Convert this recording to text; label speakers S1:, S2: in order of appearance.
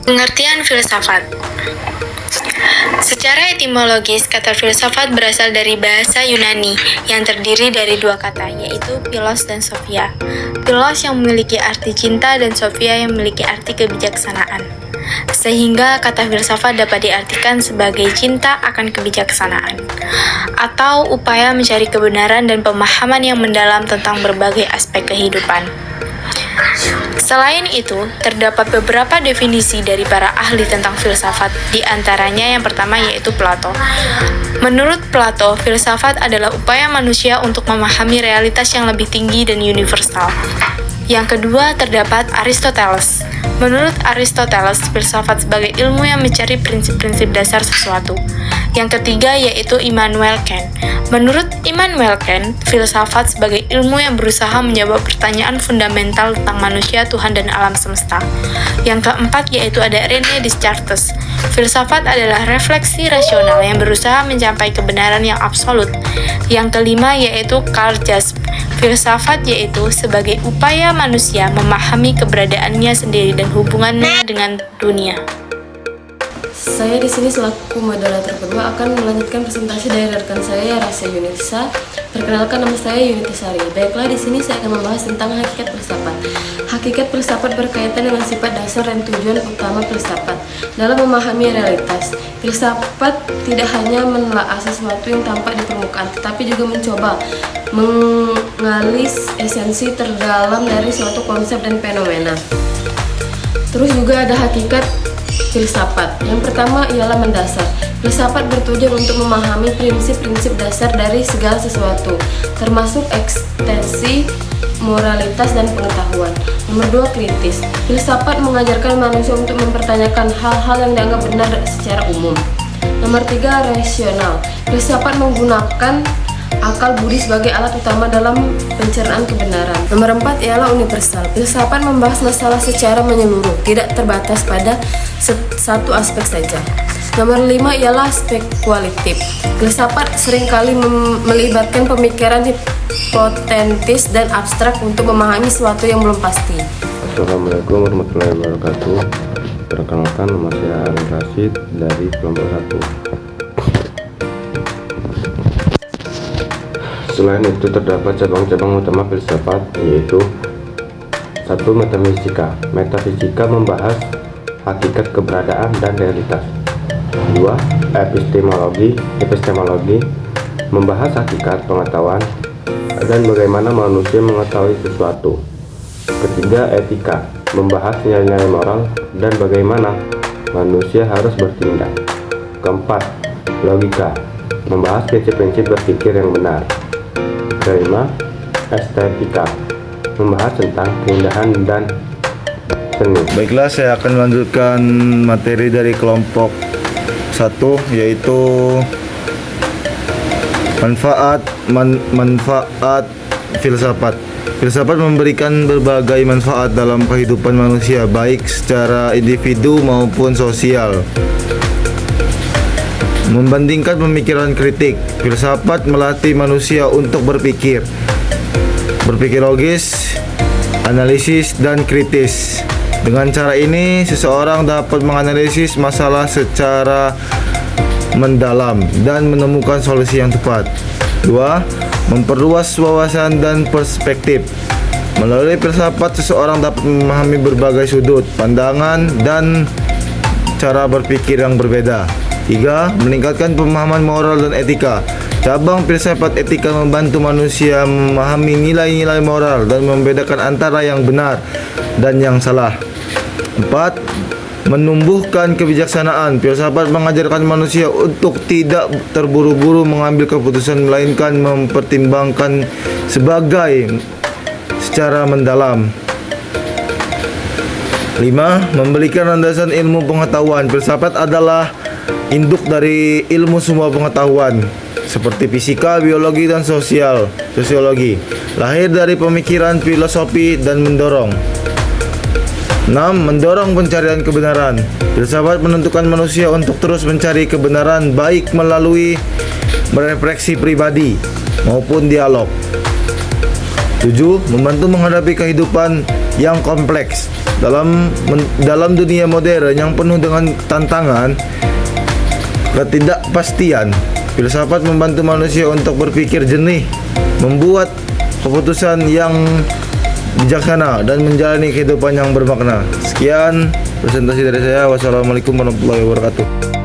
S1: Pengertian filsafat. Secara etimologis, kata filsafat berasal dari bahasa Yunani yang terdiri dari dua kata, yaitu philos dan sophia. Philos yang memiliki arti cinta dan sophia yang memiliki arti kebijaksanaan. Sehingga kata filsafat dapat diartikan sebagai cinta akan kebijaksanaan, atau upaya mencari kebenaran dan pemahaman yang mendalam tentang berbagai aspek kehidupan. Selain itu, terdapat beberapa definisi dari para ahli tentang filsafat, di antaranya yang pertama yaitu Plato. Menurut Plato, filsafat adalah upaya manusia untuk memahami realitas yang lebih tinggi dan universal. Yang kedua, terdapat Aristoteles. Menurut Aristoteles, filsafat sebagai ilmu yang mencari prinsip-prinsip dasar sesuatu. Yang ketiga yaitu Immanuel Kant. Menurut Immanuel Kant, filsafat sebagai ilmu yang berusaha menjawab pertanyaan fundamental tentang manusia, Tuhan, dan alam semesta. Yang keempat yaitu ada René Descartes. Filsafat adalah refleksi rasional yang berusaha mencapai kebenaran yang absolut. Yang kelima yaitu Karl Jasp. Filsafat yaitu sebagai upaya manusia memahami keberadaannya sendiri dan hubungannya dengan dunia.
S2: Saya di sini selaku moderator kedua akan melanjutkan presentasi dari rekan saya Rasya Yunisa. Perkenalkan, nama saya Yunitisari. Baiklah, di sini saya akan membahas tentang hakikat filsafat. Hakikat filsafat berkaitan dengan sifat dasar dan tujuan utama filsafat dalam memahami realitas. Filsafat tidak hanya menelaah sesuatu yang tampak di permukaan, tetapi juga mencoba mengalis esensi terdalam dari suatu konsep dan fenomena. Terus juga ada hakikat filsafat. Yang pertama ialah mendasar. Filsafat bertujuan untuk memahami prinsip-prinsip dasar dari segala sesuatu, termasuk ekstensi, moralitas, dan pengetahuan. Nomor 2, kritis. Filsafat mengajarkan manusia untuk mempertanyakan hal-hal yang dianggap benar secara umum. Nomor 3, rasional. Filsafat menggunakan akal budi sebagai alat utama dalam pencernaan kebenaran. Nomor 4 ialah universal. Filsafat membahas masalah secara menyeluruh, tidak terbatas pada satu aspek saja. Nomor 5 ialah spekulatif. Filsafat seringkali melibatkan pemikiran hipotetis dan abstrak untuk memahami sesuatu yang belum pasti.
S3: Assalamualaikum warahmatullahi wabarakatuh. Perkenalkan, nama saya Harun Rashid dari kelompok 1. Selain itu terdapat cabang-cabang utama filsafat, yaitu 1. Metafisika. Metafisika membahas hakikat keberadaan dan realitas. 2. Epistemologi. Epistemologi membahas hakikat pengetahuan dan bagaimana manusia mengetahui sesuatu. 3. Etika membahas nilai-nilai moral dan bagaimana manusia harus bertindak. 4. Logika membahas prinsip-prinsip berpikir yang benar. 5. Estetika membahas tentang keindahan dan seni.
S4: Baiklah, saya akan melanjutkan materi dari kelompok 1, yaitu manfaat filsafat. Filsafat memberikan berbagai manfaat dalam kehidupan manusia, baik secara individu maupun sosial. Membandingkan pemikiran kritik, filsafat melatih manusia untuk berpikir logis, analisis, dan kritis. Dengan cara ini, seseorang dapat menganalisis masalah secara mendalam dan menemukan solusi yang tepat. 2. Memperluas wawasan dan perspektif. Melalui filsafat, seseorang dapat memahami berbagai sudut pandangan dan cara berpikir yang berbeda. 3. Meningkatkan pemahaman moral dan etika. Cabang filsafat etika membantu manusia memahami nilai-nilai moral dan membedakan antara yang benar dan yang salah. 4. Menumbuhkan kebijaksanaan. Filsafat mengajarkan manusia untuk tidak terburu-buru mengambil keputusan, melainkan mempertimbangkan secara mendalam. 5. Memberikan landasan ilmu pengetahuan. Filsafat adalah induk dari ilmu semua pengetahuan seperti fisika, biologi, dan sosiologi. Lahir dari pemikiran filosofi dan mendorong. 6. Mendorong pencarian kebenaran. Filsafat menentukan manusia untuk terus mencari kebenaran, baik melalui refleksi pribadi maupun dialog. 7. Membantu menghadapi kehidupan yang kompleks. Dalam dunia modern yang penuh dengan tantangan, ketidakpastian, filsafat membantu manusia untuk berpikir jernih, membuat keputusan yang bijaksana, dan menjalani kehidupan yang bermakna. Sekian presentasi dari saya. Wassalamualaikum warahmatullahi wabarakatuh.